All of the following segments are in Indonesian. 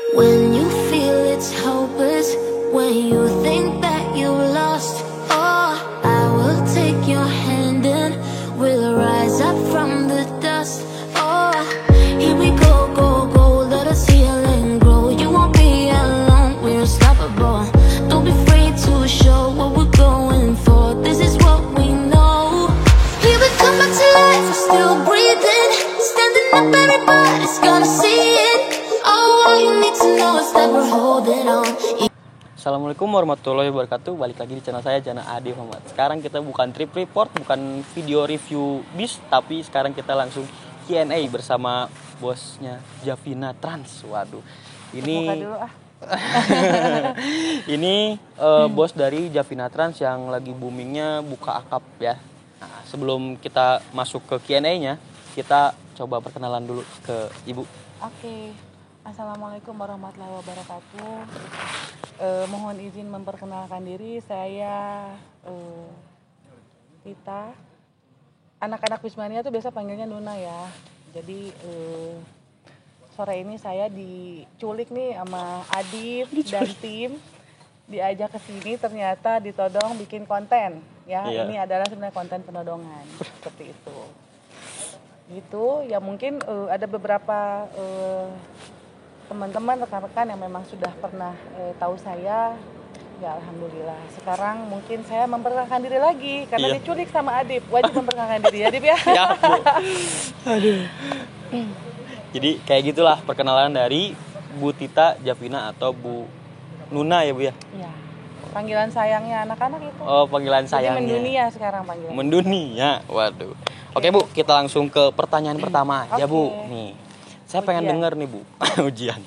When you feel it's hopeless, when you think that you lost, oh, I will take your hand and we'll rise up from the dust. Oh, here we go, go, go, let us heal and grow. You won't be alone, we're unstoppable. Don't be afraid to show what we're going for. This is what we know. Here we come back to life, we're still breathing. Standing up, everybody's gonna see it. Oh, all you need to know is that we're holding on. Assalamualaikum warahmatullahi wabarakatuh. Balik lagi di channel saya, Jana Adi Muhammad. Sekarang kita bukan trip report, bukan video review bis, tapi sekarang kita langsung Q&A bersama bosnya Javina Trans. Waduh, ini ini bos dari Javina Trans yang lagi boomingnya buka akap ya. Nah, sebelum kita masuk ke Q&A-nya, kita coba perkenalan dulu ke Ibu. Oke. Assalamualaikum warahmatullahi wabarakatuh. Mohon izin memperkenalkan diri, saya Tita. Anak-anak Wismania tuh biasa panggilnya Nuna ya. Jadi sore ini saya diculik nih sama Adib dan tim. Diajak ke sini ternyata ditodong bikin konten ya. Iya. Ini adalah sebenarnya konten penodongan seperti itu. Gitu ya, mungkin ada beberapa teman-teman, rekan-rekan yang memang sudah pernah tahu saya, ya alhamdulillah. Sekarang mungkin saya memperkenalkan diri lagi karena diculik sama Adib, wajib memperkenalkan diri ya Adib ya. Ya, Bu. Aduh. Jadi kayak gitulah perkenalan dari Bu Tita Javina atau Bu Nuna ya Bu ya. Iya. Panggilan sayangnya anak-anak itu. Oh, panggilan sayangnya. Jadi mendunia sekarang panggilan. Mendunia. Waduh. Oke Bu, kita langsung ke pertanyaan pertama ya Bu. Nih. Saya pengen denger nih Bu, ujian.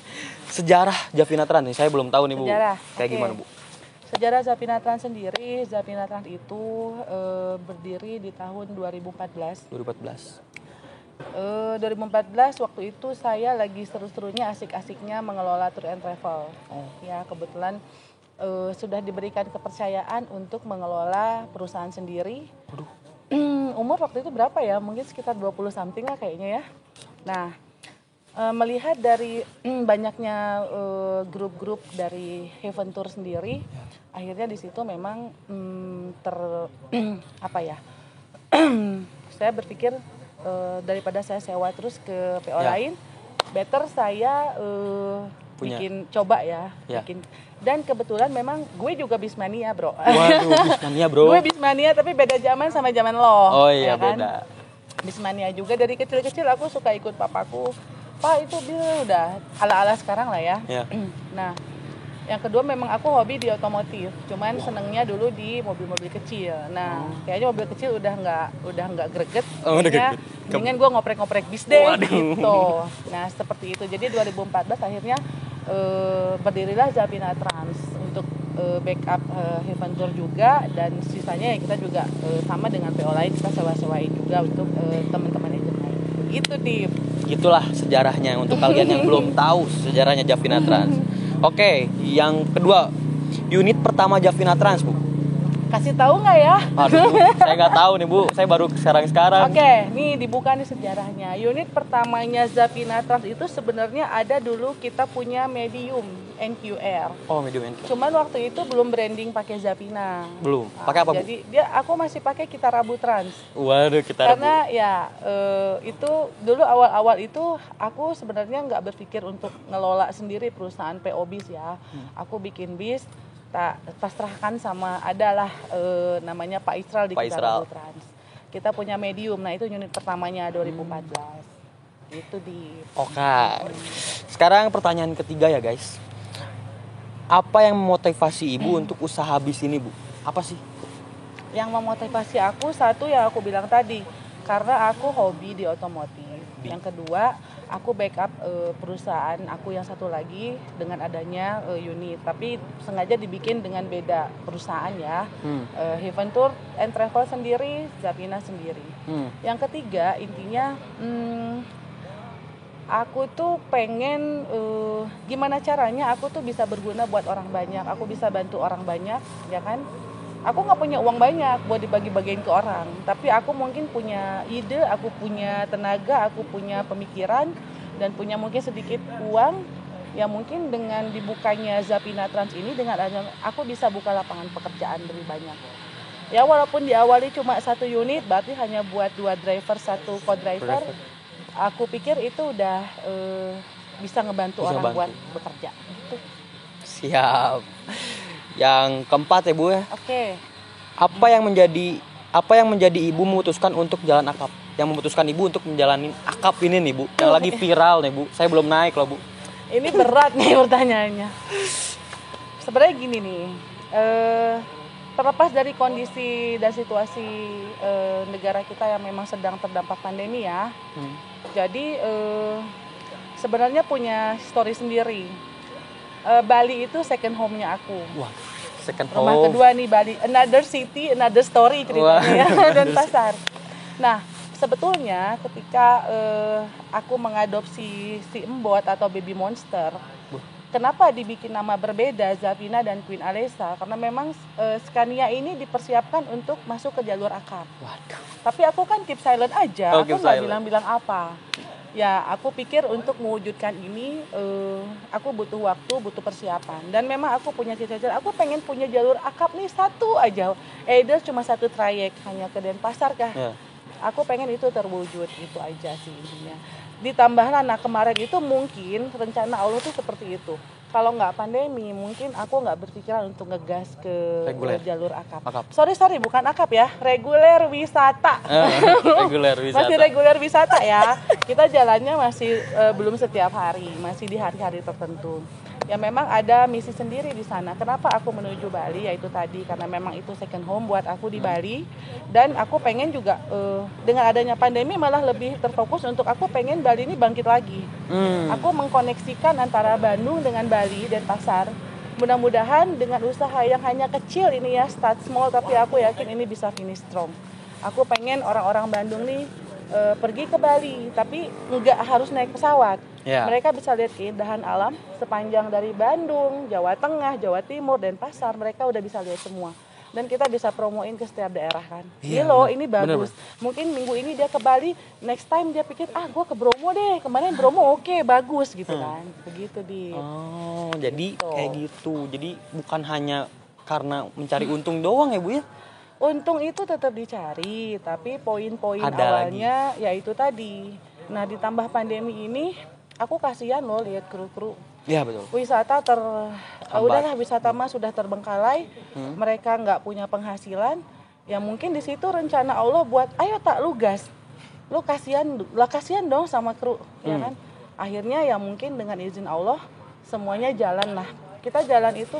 Sejarah Javina Trans nih, saya belum tahu nih Bu. Sejarah. Kayak gimana Bu? Sejarah Javina Trans sendiri, Javina Trans itu berdiri di tahun 2014. 2014. 2014 waktu itu saya lagi seru-serunya, asik-asiknya mengelola tour and travel. Ya kebetulan sudah diberikan kepercayaan untuk mengelola perusahaan sendiri. Umur waktu itu berapa ya? Mungkin sekitar 20 something lah kayaknya ya. Nah, melihat dari banyaknya grup-grup dari Heaven Tour sendiri, akhirnya di situ memang saya berpikir daripada saya sewa terus ke PO lain, better saya bikin coba ya. Bikin. Dan kebetulan memang gue juga bismania bro. Waduh, bismania bro. Gue bismania tapi beda zaman sama zaman lo. Oh iya ya kan? Beda. Bismania juga, dari kecil-kecil aku suka ikut papaku. Pak itu udah ala-ala sekarang lah ya. Nah, yang kedua memang aku hobi di otomotif. Cuman senengnya dulu di mobil-mobil kecil. Nah, kayaknya mobil kecil udah nggak greget. Mendingan gue ngoprek-ngoprek bis deh gitu. Nah, seperti itu. Jadi 2014 akhirnya berdirilah Javina Trans untuk backup Heaven Tour juga, dan sisanya ya kita juga sama dengan PO lain, kita sewa-sewain juga untuk teman-teman yang lain. Gitu Dip. Itulah sejarahnya untuk kalian yang belum tahu sejarahnya Javina Trans. Oke, yang kedua, unit pertama Javina Trans Bu. Kasih tahu nggak ya? Aduh, saya nggak tahu nih Bu, saya baru sekarang. Oke, nih dibuka nih sejarahnya. Unit pertamanya Javina Trans itu sebenarnya ada dulu, kita punya medium NQR. Oh, medium NQR. Cuman waktu itu belum branding pakai Javina. Belum. Pakai apa Bu? Jadi aku masih pakai Kita Rabu Trans. Waduh, Kita Rabu. Karena ya itu dulu awal-awal itu aku sebenarnya nggak berpikir untuk ngelola sendiri perusahaan PO bis ya. Aku bikin bis, pasrahkan sama adalah namanya Pak Israel di Kita Rabu Trans. Kita punya medium, nah itu unit pertamanya 2014. Itu di. Oke. Sekarang pertanyaan ketiga ya guys. Apa yang memotivasi Ibu untuk usaha bis ini Bu? Apa sih? Yang memotivasi aku, satu ya aku bilang tadi, karena aku hobi di otomotif. Yang kedua, aku backup perusahaan aku yang satu lagi dengan adanya unit, tapi sengaja dibikin dengan beda perusahaan ya. Heaven Tour and Travel sendiri, Javina sendiri. Yang ketiga, intinya aku tuh pengen gimana caranya aku tuh bisa berguna buat orang banyak, aku bisa bantu orang banyak, ya kan? Aku nggak punya uang banyak buat dibagi-bagiin ke orang, tapi aku mungkin punya ide, aku punya tenaga, aku punya pemikiran, dan punya mungkin sedikit uang Ya mungkin dengan dibukanya Zapina Trans ini, dengan adanya aku bisa buka lapangan pekerjaan lebih banyak. Ya walaupun diawali cuma 1 unit, berarti hanya buat 2 driver, 1 co-driver. Aku pikir itu udah bisa ngebantu orang buat bekerja. Gitu. Siap. Yang keempat ya Bu ya. Oke. Apa yang menjadi ibu memutuskan untuk jalan akap? Yang memutuskan ibu untuk menjalani akap ini nih Bu, yang lagi viral nih Bu. Saya belum naik loh Bu. Ini berat nih pertanyaannya. Sebenarnya gini nih, terlepas dari kondisi dan situasi negara kita yang memang sedang terdampak pandemi ya. Jadi sebenarnya punya story sendiri. Bali itu second home-nya aku. Wah, second home. Rumah kedua nih Bali, another city, another story ceritanya ya, dan pasar. Nah, sebetulnya ketika aku mengadopsi si Embot atau baby monster, kenapa dibikin nama berbeda Zapina dan Queen Alessa? Karena memang Scania ini dipersiapkan untuk masuk ke jalur akap. Waduh. Tapi aku kan keep silent aja, aku nggak bilang-bilang apa. Ya, aku pikir untuk mewujudkan ini, aku butuh waktu, butuh persiapan. Dan memang aku punya cita-cita, aku pengen punya jalur akap nih 1 aja. Either cuma 1 trayek, hanya ke Denpasar kah? Yeah. Aku pengen itu terwujud, itu aja sih intinya. Ditambahlah, nah kemarin itu mungkin rencana Allah tuh seperti itu. Kalau nggak pandemi, mungkin aku nggak berpikiran untuk ngegas ke jalur akap. Sorry, bukan akap ya, reguler wisata. Reguler wisata. Masih reguler wisata ya. Kita jalannya masih belum setiap hari, masih di hari-hari tertentu. Ya memang ada misi sendiri di sana. Kenapa aku menuju Bali? Yaitu tadi karena memang itu second home buat aku di Bali. Dan aku pengen juga dengan adanya pandemi malah lebih terfokus untuk aku pengen Bali ini bangkit lagi. Aku mengkoneksikan antara Bandung dengan Bali dan Pasar. Mudah-mudahan dengan usaha yang hanya kecil ini ya, start small, tapi aku yakin ini bisa finish strong. Aku pengen orang-orang Bandung nih pergi ke Bali, tapi nggak harus naik pesawat. Yeah. Mereka bisa lihat keindahan alam sepanjang dari Bandung, Jawa Tengah, Jawa Timur, dan Pasar. Mereka udah bisa lihat semua. Dan kita bisa promoin ke setiap daerah kan. Iya loh, ini bagus. Bener. Mungkin minggu ini dia ke Bali, next time dia pikir, gue ke Bromo deh. Kemarin Bromo oke, bagus gitu kan. Begitu di. Oh, jadi kayak gitu. Jadi bukan hanya karena mencari untung doang ya Bu ya? Untung itu tetap dicari, tapi poin-poin awalnya yaitu tadi. Nah, ditambah pandemi ini, aku kasihan loh lihat kru-kru. Iya betul. Wisata udahlah wisata mah sudah terbengkalai, mereka nggak punya penghasilan. Ya mungkin di situ rencana Allah buat, ayo tak lu gas, lu kasihan dong sama kru, ya kan? Akhirnya ya mungkin dengan izin Allah semuanya jalan lah. Kita jalan itu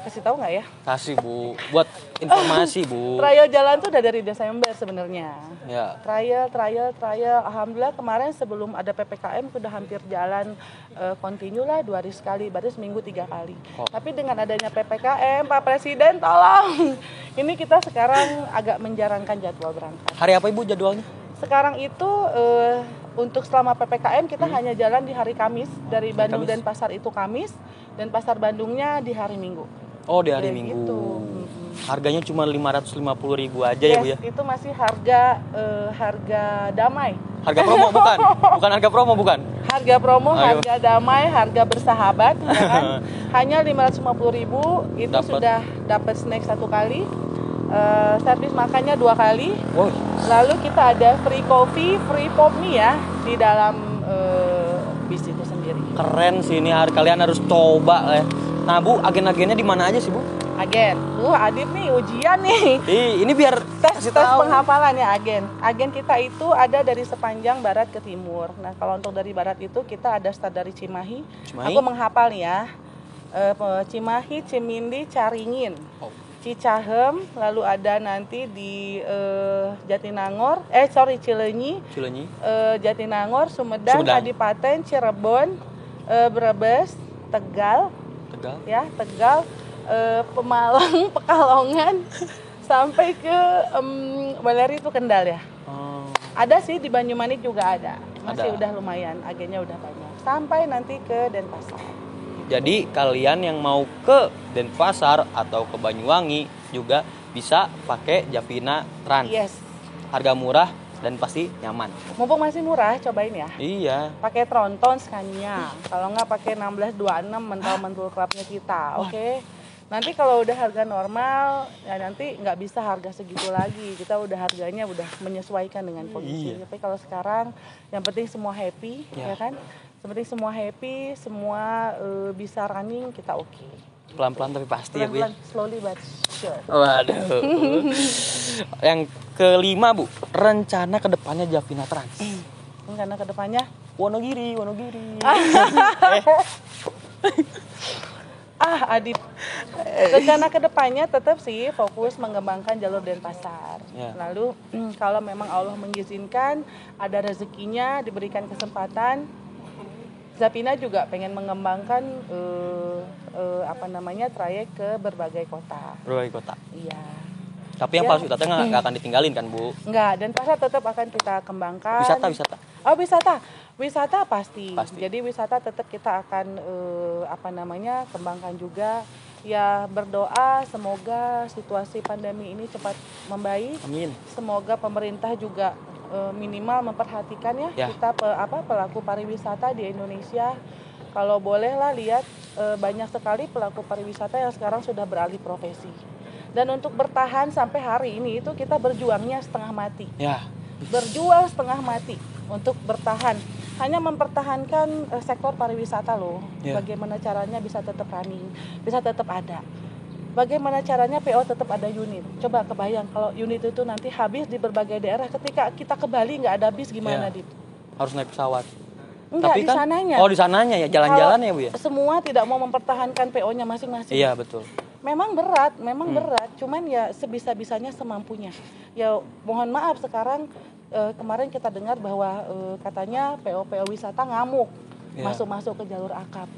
kasih tahu nggak ya? Kasih Bu, buat informasi Bu. Trial jalan tuh udah dari Desember sebenarnya. Ya. Trial. Alhamdulillah kemarin sebelum ada PPKM udah hampir jalan continue lah 2 hari sekali, baru seminggu 3 kali. Tapi dengan adanya PPKM, Pak Presiden tolong. Ini kita sekarang agak menjarangkan jadwal berangkat. Hari apa Ibu jadwalnya? Sekarang itu untuk selama PPKM kita hanya jalan di hari Kamis. Dari Bandung dan Pasar itu Kamis. Dan Pasar Bandungnya di hari Minggu. Oh, di hari Minggu. Gitu. Harganya cuma 550.000 aja ya Bu ya? Itu masih harga damai. Harga promo bukan? Bukan harga promo bukan? Harga promo, harga damai, harga bersahabat ya kan? Hanya 550.000 itu sudah dapat snack 1 kali. Servis makannya 2 kali. Wow. Lalu kita ada free coffee, free pop mie ya di dalam bis itu sendiri. Keren sih ini, kalian harus coba ya. Nah Bu, agen-agennya di mana aja sih Bu? Agen, Adit nih ujian nih. Ini biar tes penghafalan ya agen. Agen kita itu ada dari sepanjang barat ke timur. Nah kalau untuk dari barat itu kita ada start dari Cimahi. Aku menghafal nih ya. Cimahi, Cimindi, Caringin. Cicahem, lalu ada nanti di Jatinangor, Cileunyi, Jatinangor, Sumedang, Kadipaten, Cirebon, Brebes, Tegal, ya Tegal, Pemalang, Pekalongan, sampai ke Baleri itu Kendal ya. Ada sih di Banyumanik juga ada, masih udah lumayan, agennya udah banyak, sampai nanti ke Denpasar. Jadi kalian yang mau ke Denpasar atau ke Banyuwangi juga bisa pakai Zapina Trans. Yes. Harga murah, dan pasti nyaman. Mumpung masih murah, cobain ya. Iya. Pakai Tronton Scania. Kalau nggak pakai 1626 mental clubnya kita. Oke. Nanti kalau udah harga normal, ya nanti nggak bisa harga segitu lagi. Kita udah harganya udah menyesuaikan dengan kondisi. Tapi kalau sekarang, yang penting semua happy, ya kan? Yang penting semua happy, semua bisa running, kita oke. Pelan-pelan tapi pasti ya Bu ya. Slowly but sure. Waduh. Yang kelima Bu, rencana kedepannya Javina Trans. Rencana kedepannya? Wonogiri. Adip. Rencana kedepannya tetap sih fokus mengembangkan jalur Denpasar. Lalu kalau memang Allah mengizinkan, ada rezekinya, diberikan kesempatan, Zapina juga pengen mengembangkan trayek ke berbagai kota. Iya. Tapi yang Palu Wisata nggak akan ditinggalin kan Bu? Nggak, Denpasar tetap akan kita kembangkan. Wisata. Oh, wisata pasti. Jadi wisata tetap kita akan kembangkan juga. Ya berdoa semoga situasi pandemi ini cepat membaik. Amin. Semoga pemerintah juga minimal memperhatikan kita pelaku pariwisata di Indonesia. Kalau bolehlah lihat banyak sekali pelaku pariwisata yang sekarang sudah beralih profesi. Dan untuk bertahan sampai hari ini itu kita berjuangnya setengah mati. Berjuang setengah mati untuk bertahan. Hanya mempertahankan sektor pariwisata loh. Bagaimana caranya bisa tetap running, bisa tetap ada. Bagaimana caranya PO tetap ada unit. Coba kebayang kalau unit itu nanti habis di berbagai daerah, ketika kita ke Bali nggak ada bis gimana Dit? Harus naik pesawat. Enggak, tapi di kan, sananya. Oh, di sananya ya, jalan-jalan ya Bu ya? Semua tidak mau mempertahankan PO-nya masing-masing. Iya, betul. Memang berat, cuman ya sebisa-bisanya semampunya. Ya mohon maaf sekarang kemarin kita dengar bahwa katanya PO wisata ngamuk masuk ke jalur akap.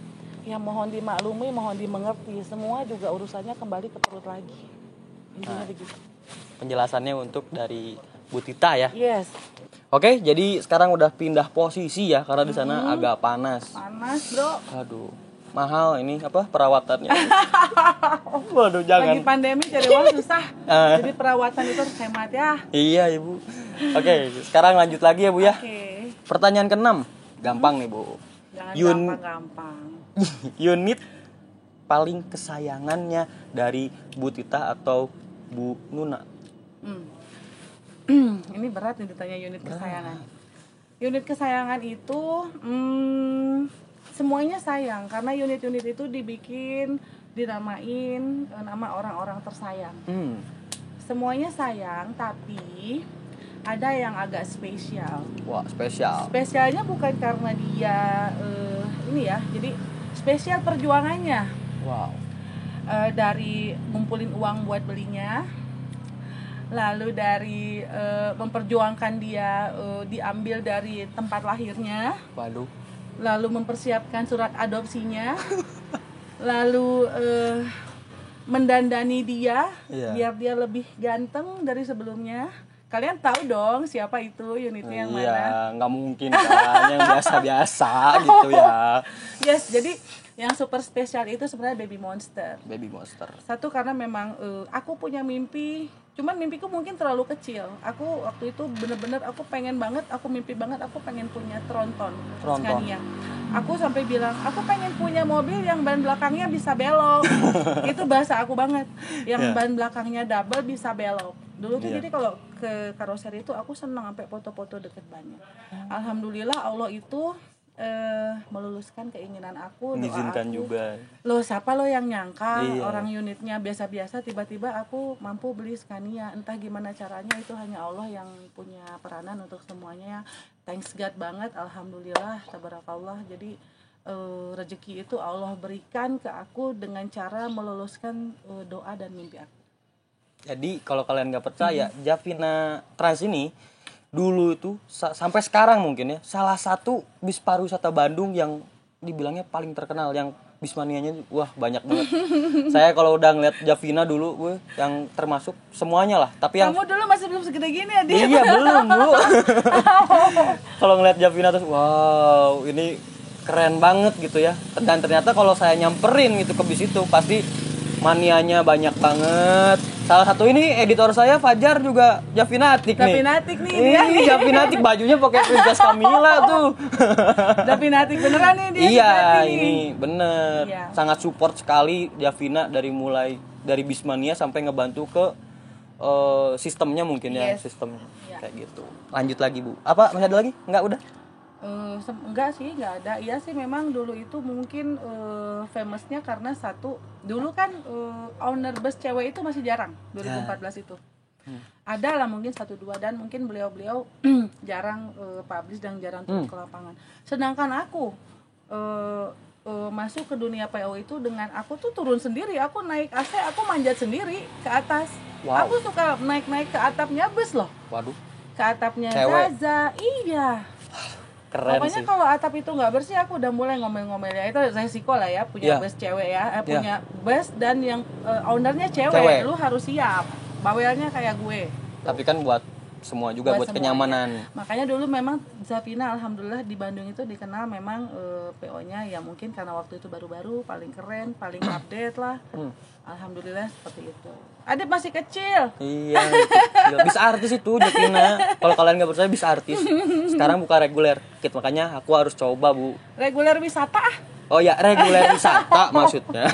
Ya mohon dimaklumi, mohon dimengerti. Semua juga urusannya kembali ke perut lagi. Intinya begitu. Penjelasannya untuk dari Bu Tita ya. Yes. Oke, jadi sekarang udah pindah posisi ya karena di sana agak panas. Panas, Bro. Aduh. Mahal ini perawatannya. Waduh, jangan. Lagi pandemi cari uang susah. Jadi perawatan itu harus hemat ya. Iya, Ibu. Oke, sekarang lanjut lagi ya, Bu ya. Oke. Pertanyaan ke-6. Gampang nih, Bu. Jangan gampang. Unit paling kesayangannya dari Bu Tita atau Bu Nuna? Ini berat nih ditanya unit kesayangan. Unit kesayangan itu semuanya sayang karena unit-unit itu dinamain nama orang-orang tersayang. Semuanya sayang, tapi ada yang agak spesial. Wah, spesial. Spesialnya bukan karena dia jadi spesial perjuangannya. Wow. Dari ngumpulin uang buat belinya, lalu dari memperjuangkan dia diambil dari tempat lahirnya. Waduh. Lalu mempersiapkan surat adopsinya, lalu mendandani dia biar dia lebih ganteng dari sebelumnya. Kalian tahu dong siapa itu unitnya yang mana? Iya, nggak mungkin kan yang biasa-biasa gitu ya. Yes, jadi yang super spesial itu sebenarnya Baby Monster. Baby Monster. Satu karena memang aku punya mimpi, cuman mimpiku mungkin terlalu kecil. Aku waktu itu bener-bener aku pengen punya Tronton. Scania. Aku sampai bilang, aku pengen punya mobil yang ban belakangnya bisa belok. Itu bahasa aku banget. Yang ban belakangnya double bisa belok. Dulu tuh jadi kalau ke karoseri itu aku senang sampai foto-foto deket bannya. Alhamdulillah Allah itu meluluskan keinginan aku, mengizinkan juga. Loh, siapa lo yang nyangka orang unitnya biasa-biasa tiba-tiba aku mampu beli Scania. Entah gimana caranya, itu hanya Allah yang punya peranan untuk semuanya. Thanks God banget, alhamdulillah, tabarakallah. Jadi rezeki itu Allah berikan ke aku dengan cara meluluskan doa dan mimpi aku. Jadi kalau kalian nggak percaya, Javina Trans ini dulu itu sampai sekarang mungkin ya salah satu bis pariwisata Bandung yang dibilangnya paling terkenal, yang bismanianya wah banyak banget. Saya kalau udah ngeliat Javina dulu yang termasuk semuanya lah, tapi yang kamu dulu masih belum segede gini ya dia. Iya belum Bu. Kalau ngeliat Javina terus wow ini keren banget gitu ya, dan ternyata kalau saya nyamperin gitu ke bis itu pasti manianya banyak banget. Salah satu ini editor saya Fajar juga Javinatik nih. Javinatik nih dia. Javinatik bajunya pakai Princess Camilla tuh. Javinatik beneran nih dia. Iya, ini bener. Iya. Sangat support sekali Javina dari Bismania sampai ngebantu ke sistemnya mungkin ya, sistemnya. Iya. Kayak gitu. Lanjut lagi, Bu. Apa? Masih ada lagi? Enggak, udah? Enggak sih, enggak ada. Iya sih memang dulu itu mungkin famousnya karena satu, dulu kan owner bus cewek itu masih jarang 2014 itu. Ada lah mungkin 1-2 dan mungkin beliau jarang publish dan jarang turun ke lapangan. Sedangkan aku masuk ke dunia PO itu dengan aku tuh turun sendiri, aku naik AC, aku manjat sendiri ke atas. Wow. Aku suka naik ke atapnya bus loh. Waduh. Ke atapnya Cewek. Zaza. Iya. Keren Pokoknya sih. kalau atap itu nggak bersih, aku udah mulai ngomel-ngomel ya. Itu resiko lah ya, punya bus cewek ya, punya bus dan yang ownernya cewek. Lu harus siap, bawelnya kayak gue. Tapi kan buat semua juga, buat kenyamanan. Makanya dulu memang Zavina alhamdulillah di Bandung itu dikenal memang PO-nya ya mungkin karena waktu itu baru-baru, paling keren, paling update lah. Alhamdulillah seperti itu. Adit masih kecil. Iya, bisa artis itu Javina. Kalau kalian nggak percaya bisa artis. Sekarang buka reguler kit, makanya aku harus coba, Bu. Reguler wisata. Oh ya, reguler wisata maksudnya.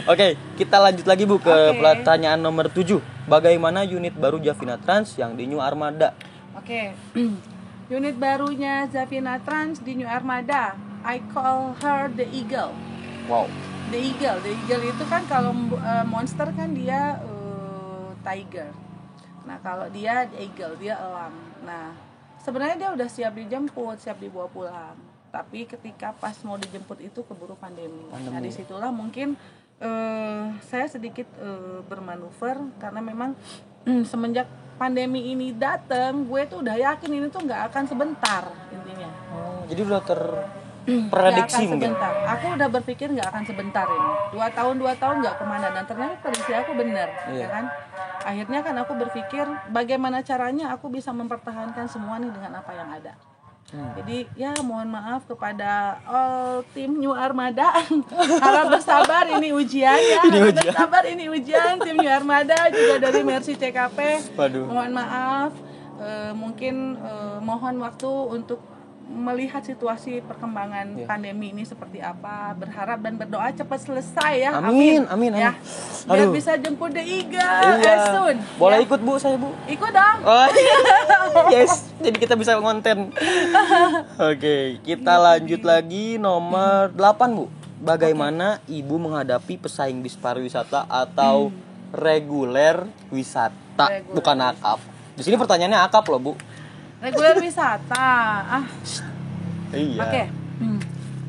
Oke, kita lanjut lagi, Bu, ke pertanyaan nomor 7. Bagaimana unit baru Javina Trans yang di New Armada? Oke. Unit barunya Zavina Trans di New Armada. I call her the Eagle. Wow. The Eagle itu kan kalau monster kan dia tiger. Nah kalau dia the Eagle, dia elang. Nah sebenarnya dia udah siap dijemput, siap dibawa pulang. Tapi ketika pas mau dijemput itu keburu pandemi. Nah disitulah mungkin saya sedikit bermanuver karena memang semenjak pandemi ini datang, gue tuh udah yakin ini tuh nggak akan sebentar intinya. Jadi udah prediksi mungkin. Aku udah berpikir nggak akan sebentar ini. 2 tahun nggak kemana, dan ternyata prediksi aku benar, ya kan? Akhirnya kan aku berpikir bagaimana caranya aku bisa mempertahankan semua nih dengan apa yang ada. Jadi ya mohon maaf kepada all tim New Armada. Harap bersabar, ini ujian ya. Harap bersabar, ini ujian tim New Armada juga dari Mercy CKP. Waduh. Mohon maaf. Mungkin mohon waktu untuk melihat situasi perkembangan pandemi ini seperti apa, berharap dan berdoa cepat selesai ya. Amin. Ya. Biar bisa jemput The Eagle soon. Boleh ikut, Bu, saya, Bu? Ikut dong. Oh, yes, jadi kita bisa konten. Oke, kita lanjut lagi nomor 8, Bu. Bagaimana Ibu menghadapi pesaing bis pariwisata atau reguler wisata, bukan akap. Di sini pertanyaannya akap loh, Bu. Reguler wisata. Iya. Oke.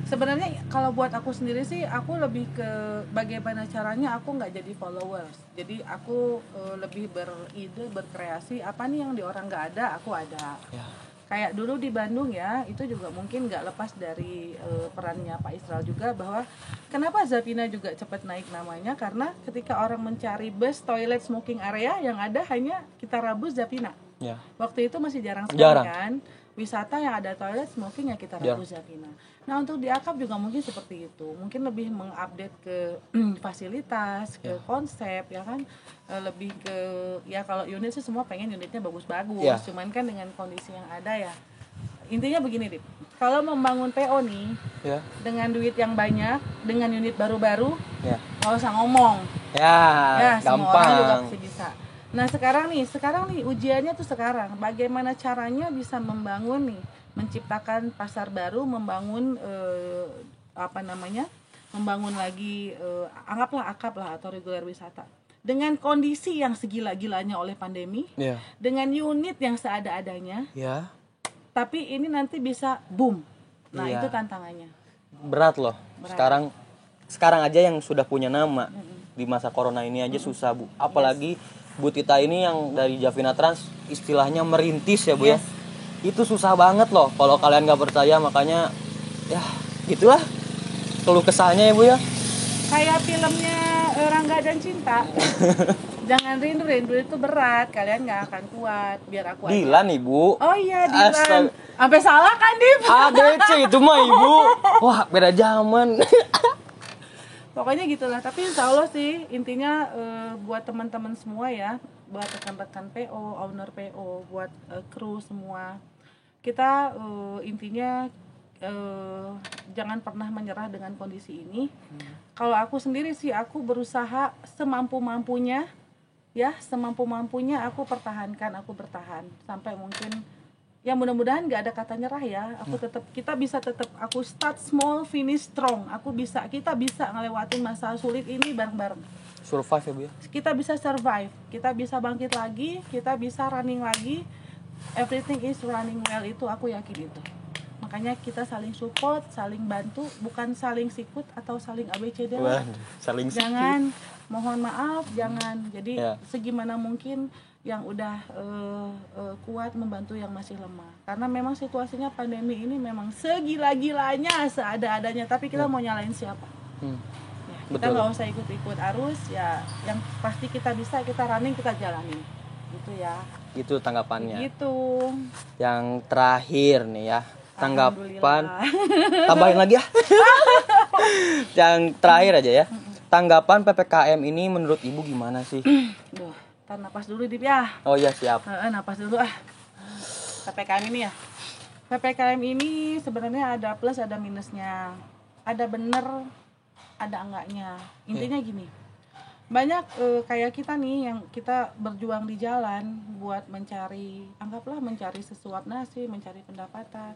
Sebenarnya kalau buat aku sendiri sih, aku lebih ke bagaimana caranya aku nggak jadi followers. Jadi aku lebih beride, berkreasi. Apa nih yang di orang nggak ada, aku ada. Ya. Kayak dulu di Bandung ya, itu juga mungkin nggak lepas dari perannya Pak Israel juga, bahwa kenapa Zavina juga cepat naik namanya, karena ketika orang mencari bus toilet smoking area, yang ada hanya Kita Rabu Zavina. Ya. Waktu itu masih jarang sekali kan wisata yang ada toilet smoking ya Kita Rabu Zavina. Nah untuk di akap juga mungkin seperti itu, mungkin lebih mengupdate ke fasilitas, ke konsep ya kan, lebih ke ya kalau unit sih semua pengen unitnya bagus-bagus, cuman kan dengan kondisi yang ada ya intinya begini Dip, kalau membangun PO nih dengan duit yang banyak, dengan unit baru-baru, nggak usah ngomong ya semua orang juga pasti bisa. Nah sekarang nih ujiannya tuh sekarang bagaimana caranya bisa membangun nih, menciptakan pasar baru, membangun membangun lagi anggaplah akap lah atau reguler wisata dengan kondisi yang segila-gilanya oleh pandemi, dengan unit yang seada-adanya, tapi ini nanti bisa boom. Nah itu tantangannya. Berat loh. Sekarang aja yang sudah punya nama di masa corona ini aja susah, Bu. Apalagi Bu Tita ini yang dari Javina Trans istilahnya merintis ya, Bu ya. Itu susah banget loh kalau kalian nggak percaya, makanya ya gitulah keluh kesahnya ya, Bu ya. Kayak filmnya Rangga dan Cinta. Jangan rindu itu berat, kalian nggak akan kuat. Biar aku aja. Dilan, Ibu. Oh iya, Dilan. Sampai salah kan, Dip? ABC itu mah, Ibu. Wah, beda zaman. Pokoknya gitulah. Tapi insya Allah sih intinya buat teman-teman semua ya, buat rekan-rekan PO, owner PO, buat kru semua, kita intinya jangan pernah menyerah dengan kondisi ini. Kalau aku sendiri sih, aku berusaha semampu-mampunya ya, semampu-mampunya aku pertahankan, aku bertahan sampai mungkin ya, mudah-mudahan nggak ada kata nyerah ya. Kita bisa tetap, aku start small, finish strong. Kita bisa ngelewatin masa sulit ini bareng-bareng. Survive ya Bu ya. Kita bisa survive, kita bisa bangkit lagi, kita bisa running lagi. Everything is running well, itu aku yakin itu. Makanya kita saling support, saling bantu, bukan saling sikut atau saling ABCD lah. Saling sikut. Jangan, mohon maaf, jangan. Jadi segimana mungkin yang udah kuat membantu yang masih lemah. Karena memang situasinya pandemi ini memang segila-gilanya, seada-adanya. Tapi kita mau nyalain siapa? Ya, kita nggak usah ikut-ikut arus ya. Yang pasti kita bisa, kita running, kita jalanin. Gitu ya. Itu tanggapannya. Gitu. Yang terakhir nih ya, tanggapan. Tambahin lagi ya. Yang terakhir aja ya. Tanggapan PPKM ini menurut Ibu gimana sih? Duh. Ntar napas dulu Dip ya. Oh iya siap. Napas dulu PPKM ini ya. PPKM ini sebenarnya ada plus ada minusnya. Ada bener, ada enggaknya. Intinya gini. Banyak kayak kita nih yang kita berjuang di jalan buat mencari, anggaplah mencari sesuap nasi, mencari pendapatan.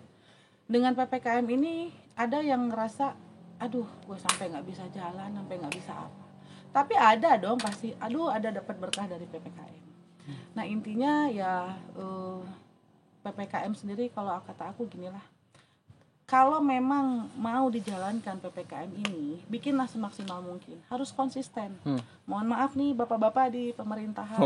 Dengan PPKM ini ada yang ngerasa, aduh gue sampai nggak bisa jalan, sampai nggak bisa apa. Tapi ada dong pasti, ada dapat berkah dari PPKM. Nah intinya ya PPKM sendiri kalau kata aku ginilah, kalau memang mau dijalankan PPKM ini, bikinlah semaksimal mungkin, harus konsisten. Mohon maaf nih bapak-bapak di pemerintahan,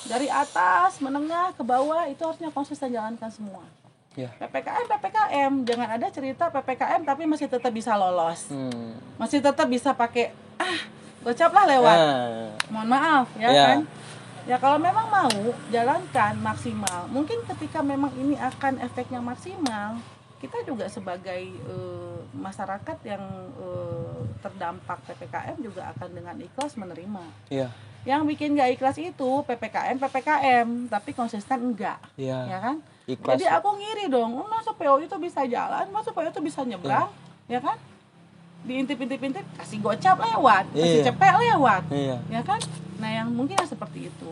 dari atas, menengah, ke bawah itu harusnya konsisten jalankan semua. PPKM, jangan ada cerita PPKM tapi masih tetap bisa lolos, masih tetap bisa pakai gocap lah lewat. Mohon maaf ya kan. Ya kalau memang mau jalankan maksimal, mungkin ketika memang ini akan efeknya maksimal, kita juga sebagai masyarakat yang terdampak PPKM juga akan dengan ikhlas menerima. Yang bikin gak ikhlas itu PPKM, tapi konsisten enggak. Ya kan? Ikhlas. Jadi aku ngiri dong, masa PO itu bisa jalan, masa PO itu bisa nyebrang, ya kan? Diintip-intip kasih gocap lewat, kasih cepet lewat, ya kan? Nah yang mungkin seperti itu.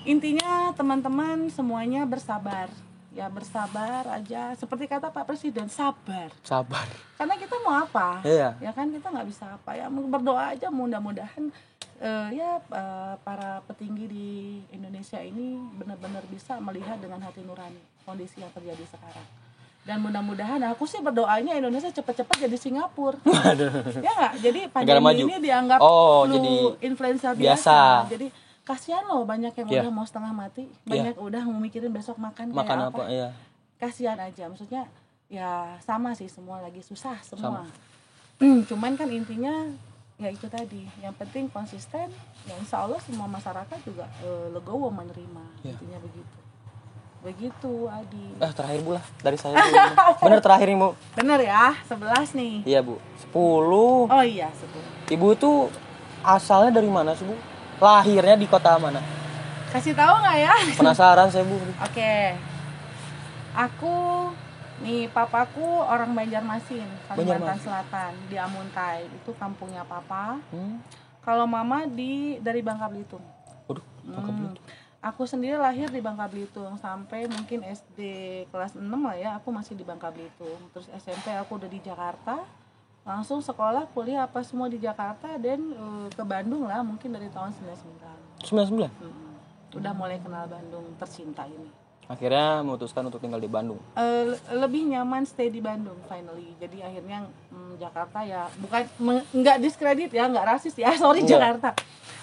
Intinya teman-teman semuanya bersabar, ya bersabar aja. Seperti kata Pak Presiden, sabar. Karena kita mau apa? Ya kan kita nggak bisa apa ya, berdoa aja mudah-mudahan para petinggi di Indonesia ini benar-benar bisa melihat dengan hati nurani kondisi yang terjadi sekarang. Dan mudah-mudahan aku sih berdoanya Indonesia cepat-cepat jadi Singapura. Ya nggak? Jadi pandemi ini dianggap flu influenza biasa. Jadi kasihan loh, banyak yang udah mau setengah mati, banyak udah mau mikirin besok makan kayak apa. Kasihan aja, maksudnya ya sama sih, semua lagi susah semua. Cuman kan intinya ya itu tadi, yang penting konsisten. Ya insya Allah semua masyarakat juga legowo menerima. Intinya begitu Adi. Terakhir Bu lah dari saya Bu. Bener terakhir nih Bu. Bener ya, 11 nih. Iya Bu, 10. Oh iya 10. Ibu tuh asalnya dari mana sih Bu? Lahirnya di kota mana? Kasih tahu nggak ya? Penasaran saya Bu. Oke. Aku nih, papaku orang Banjarmasin, Kalimantan Selatan, di Amuntai. Itu kampungnya papa. Kalau mama dari Bangka Belitung. Waduh, Bangka Belitung. Aku sendiri lahir di Bangka Belitung sampai mungkin SD kelas 6 lah ya, aku masih di Bangka Belitung. Terus SMP aku udah di Jakarta, langsung sekolah, kuliah apa semua di Jakarta, dan ke Bandung lah mungkin dari tahun 99. Udah mulai kenal Bandung tercinta ini. Akhirnya memutuskan untuk tinggal di Bandung. Lebih nyaman stay di Bandung finally. Jadi akhirnya Jakarta ya, bukan nggak diskredit ya, nggak rasis ya, sorry Jakarta.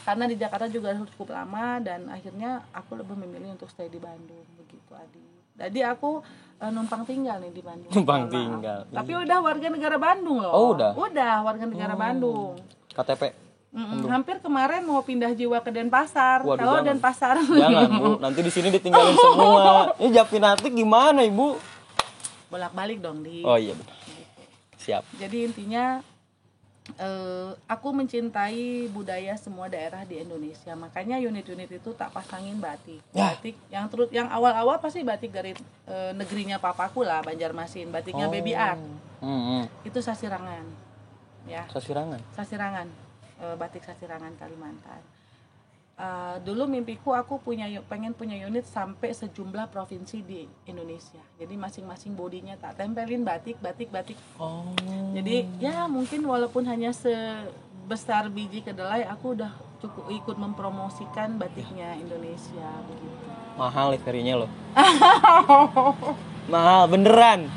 Karena di Jakarta juga cukup lama dan akhirnya aku lebih memilih untuk stay di Bandung, begitu Adi. Jadi aku numpang tinggal nih di Bandung. Numpang tinggal. Tapi udah warga negara Bandung loh. Oh udah. Udah warga negara Bandung. KTP. Hampir kemarin mau pindah jiwa ke Denpasar. Kalau Denpasar. Jangan Bu, nanti di sini ditinggalin semua. Ini Japinate gimana Ibu? Bolak-balik dong di. Oh iya benar. Siap. Jadi intinya aku mencintai budaya semua daerah di Indonesia, makanya unit-unit itu tak pasangin batik. Batik yang awal-awal pasti batik dari negerinya papaku lah, Banjarmasin, batiknya Baby Art. Itu Sasirangan, ya. Sasirangan, batik Sasirangan Kalimantan. Dulu mimpiku aku pengen punya unit sampai sejumlah provinsi di Indonesia. Jadi masing-masing bodinya tak tempelin batik. Jadi ya mungkin walaupun hanya sebesar biji kedelai, aku udah cukup ikut mempromosikan batiknya Indonesia begitu. Mahal liverinya loh. Mahal beneran.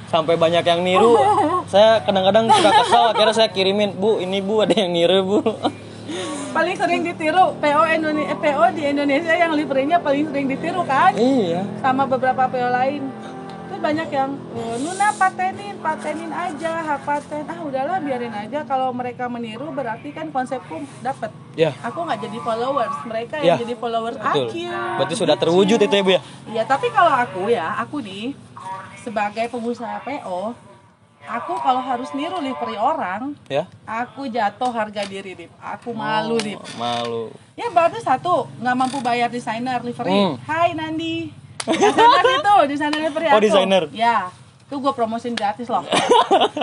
Sampai banyak yang niru. Saya kadang-kadang suka kesal, akhirnya saya kirimin, "Bu, ini Bu ada yang niru, Bu." Paling sering ditiru PO di Indonesia yang liverinya paling sering ditiru kan? Iya. Sama beberapa PO lain. Terus banyak yang Nuna patenin aja, hak paten. Udahlah biarin aja, kalau mereka meniru berarti kan konsepku dapat. Ya. Aku nggak jadi followers, mereka yang jadi followers. Betul. Aku. Berarti sudah terwujud itu ya, Bu ya? Iya, tapi kalau aku nih sebagai pengusaha PO, aku kalau harus niru livery orang, ya, aku jatuh harga diri, Dip. Aku malu, Dip. Malu. Ya berarti satu, nggak mampu bayar desainer livery. Hai Nandi. Desainer itu, desainer livery aku. Oh, desainer. Ya, itu gue promosin gratis loh.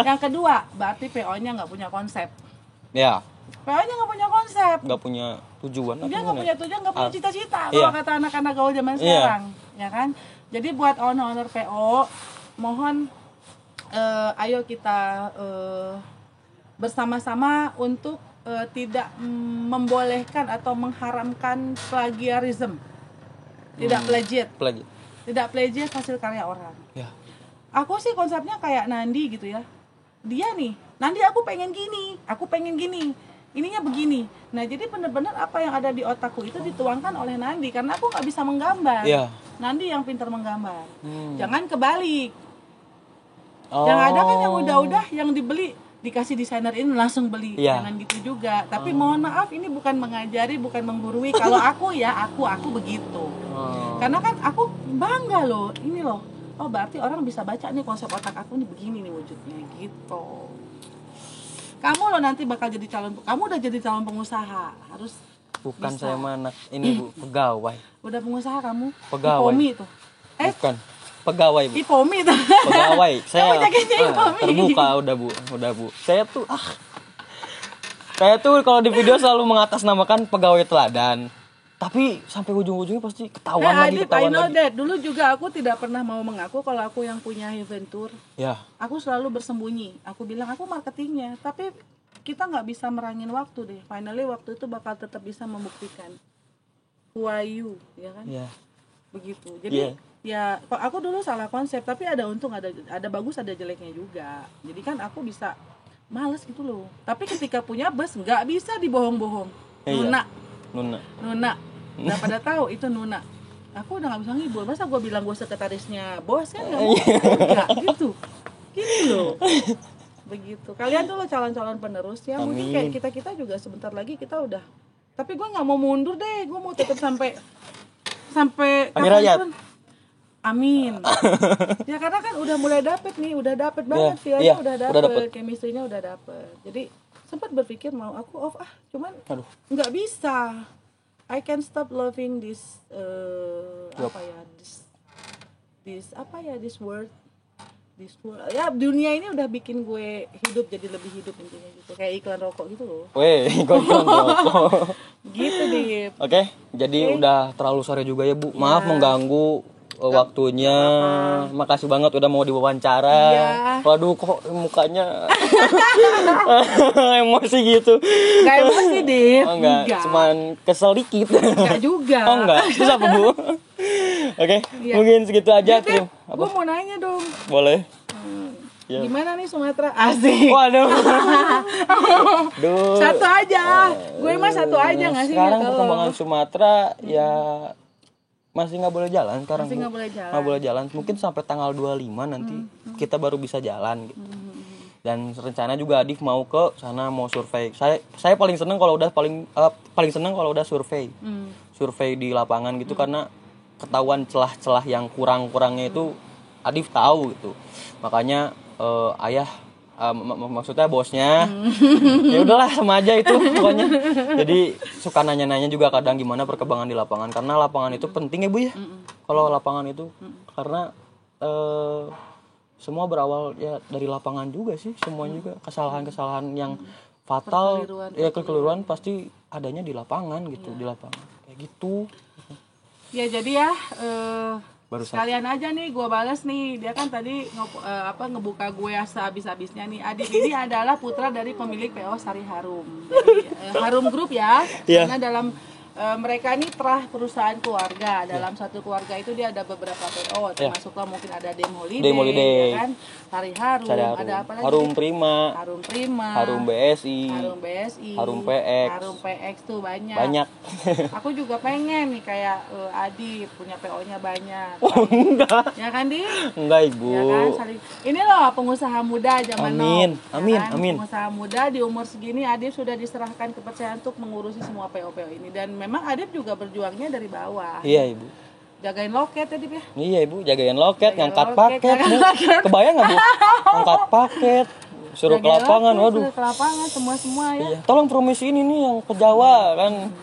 Yang kedua, berarti PO-nya nggak punya konsep. Ya. PO-nya nggak punya konsep. Nggak punya tujuan. Dia nggak punya tujuan, nggak punya cita-cita. Kalau kata anak-anak gaul zaman sekarang, ya kan. Jadi buat owner PO, mohon ayo kita bersama-sama untuk tidak membolehkan atau mengharamkan plagiarism. Tidak plagiat. Tidak plagiat hasil karya orang. Ya. Aku sih konsepnya kayak Nandi gitu ya. Dia nih, Nandi aku pengen gini. Ininya begini. Nah, jadi benar-benar apa yang ada di otakku itu dituangkan oleh Nandi karena aku nggak bisa menggambar. Ya. Nandi yang pintar menggambar. Jangan kebalik. Yang ada kan yang udah yang dibeli dikasih desainer ini langsung beli. Jangan gitu juga. Tapi mohon maaf, ini bukan mengajari, bukan menggurui. Kalau aku aku begitu. Karena kan aku bangga loh, ini loh. Oh, berarti orang bisa baca nih konsep otak aku nih begini nih wujudnya gitu. Kamu loh nanti bakal jadi kamu udah jadi calon pengusaha. Harus bukan bisa. Saya mana ini Bu, pegawai. Udah pengusaha kamu? Pegawai. Ipomi itu. Bukan. Pegawai, Bu. Ipomi itu. Pegawai. Saya terbuka udah Bu. Saya tuh kalau di video selalu mengatasnamakan pegawai teladan. Tapi sampai ujung-ujungnya pasti ketahuan lagi. Dulu juga aku tidak pernah mau mengaku kalau aku yang punya Hiventure. Ya. Aku selalu bersembunyi. Aku bilang aku marketingnya, tapi kita nggak bisa merangin waktu deh. Finally waktu itu bakal tetap bisa membuktikan who are you, ya kan? Ya. Begitu. Jadi ya aku dulu salah konsep, tapi ada untung, ada bagus, ada jeleknya juga. Jadi kan aku bisa males gitu loh. Tapi ketika punya bus nggak bisa dibohong-bohong. Nuna. Udah pada tahu itu Nuna. Aku udah nggak bisa ngibur. Masa gue bilang gue sekretarisnya bos kan nggak mungkin gitu. Gitu loh. Begitu. Kalian tuh loh calon-calon penerus ya. Mungkin kayak kita juga sebentar lagi kita udah. Tapi gue nggak mau mundur deh. Gue mau tetap sampai kapanpun. Amin. Ya karena kan udah mulai dapet banget feelnya udah dapet, chemistry-nya udah dapet. Jadi sempat berpikir mau aku off cuman nggak bisa. I can stop loving this word. Ya dunia ini udah bikin gue hidup jadi lebih hidup intinya gitu. Kayak iklan rokok gitu loh. Iklan rokok. Gitu deh. Oke, jadi udah terlalu sore juga ya Bu. Maaf mengganggu waktunya. Makasih banget udah mau diwawancara. Waduh kok mukanya emosi gitu. Gak emosi deh. Enggak, cuman kesel dikit. Enggak juga. Enggak, terus apa Bu? Oke, mungkin segitu aja. Gue mau nanya dong. Boleh. Gimana nih Sumatera? Asik. Waduh. Satu aja. Gue mah satu aja nggak sih? Sekarang perkembangan Sumatera ya masih nggak boleh jalan sekarang. Masih nggak boleh jalan. Mungkin sampai tanggal 25 nanti kita baru bisa jalan gitu. Dan rencana juga Adif mau ke sana, mau survei. Saya paling seneng kalau udah survei. Survei di lapangan gitu karena ketahuan celah-celah yang kurang-kurangnya itu Adif tahu gitu. Makanya ayah maksudnya bosnya. Ya udahlah sama aja itu pokoknya. Jadi suka nanya-nanya juga kadang gimana perkembangan di lapangan, karena lapangan itu penting ya Bu ya. Kalau lapangan itu karena semua berawal ya dari lapangan juga sih, semuanya juga kesalahan-kesalahan yang fatal kekeliruan pasti adanya di lapangan gitu, di lapangan kayak gitu. Ya jadi ya sekalian aja nih gue balas nih, dia kan tadi ngebuka gue sehabis-habisnya nih. Adit ini adalah putra dari pemilik PO Sari Harum, jadi Harum Group ya. Karena dalam mereka ini terah perusahaan keluarga. Dalam satu keluarga itu dia ada beberapa PO, termasuklah mungkin ada Dem Holiday, ya kan? Sari Harum, ada apa lagi? Harum Prima, Harum BSI, Harum PX tuh banyak. Aku juga pengen nih kayak Adi punya PO-nya banyak. Enggak. Ya kan, Di? Enggak, Ibu. Ya kan, ini loh pengusaha muda zaman now. Amin. Pengusaha muda di umur segini Adip sudah diserahkan kepercayaan untuk mengurusi semua PO-PO ini, dan memang Adip juga berjuangnya dari bawah. Iya, Ibu. Jagain loket ya, Dip ya? Iya, Ibu, jagain loket, ngangkat paket. Kebayang nggak, Bu? Angkat paket, suruh ke lapangan, waduh. Suruh ke lapangan semua ya. Iya. Tolong promosiin ini yang ke Jawa kan.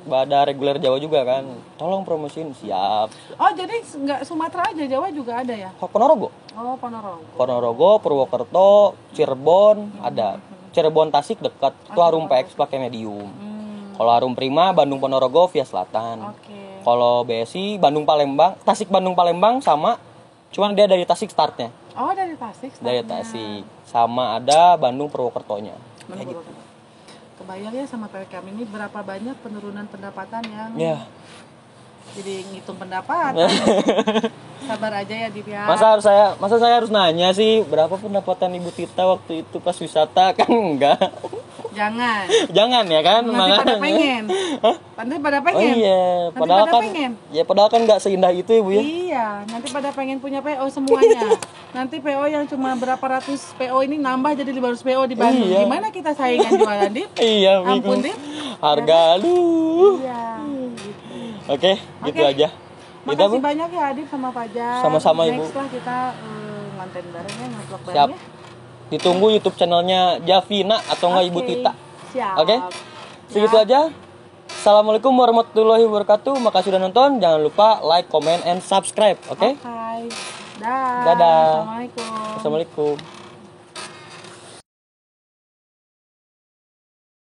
Ada reguler Jawa juga kan. Tolong promosiin, siap. Oh, jadi nggak Sumatera aja, Jawa juga ada ya? Ponorogo. Oh, Ponorogo. Ponorogo, Purwokerto, Cirebon ada. Cirebon Tasik dekat. Itu Harum PX pakai medium. Kalau Harum Prima Bandung Ponorogo via selatan. Kalau BSI Bandung Palembang, Tasik Bandung Palembang sama, cuman dia dari Tasik startnya. Oh, dari Tasik startnya. Dari Tasik. Sama ada Bandung Purwokertonya. Kayak gitu. Kebayang ya sama PWKM ini berapa banyak penurunan pendapatan yang jadi ngitung pendapatan. Sabar aja ya, Dip ya. Masa saya harus nanya sih berapa pendapatan Ibu Tita waktu itu pas wisata, kan enggak. Jangan ya kan. Nanti pada pengen. Nanti pada pengen. Oh iya, padahal kan enggak seindah itu ya, Bu ya. Iya, nanti pada pengen punya PO semuanya. Nanti PO yang cuma berapa ratus PO ini nambah jadi 500 PO di Bandung. Iya. Gimana kita saingan jualan, Dip? Iya, ampun, Dip. Harga aduh. Iya. Oke, gitu aja. Makasih banyak ya Adip sama Fajar. Sama-sama, Ibu. Next lah kita ngonten bareng ya, nge-vlog bareng. Siap. Ditunggu YouTube channelnya Javina atau enggak Ibu Tita. Siap. Oke. Segitu aja. Assalamualaikum warahmatullahi wabarakatuh. Makasih sudah nonton. Jangan lupa like, comment, and subscribe. Oke? Dadah. Assalamualaikum.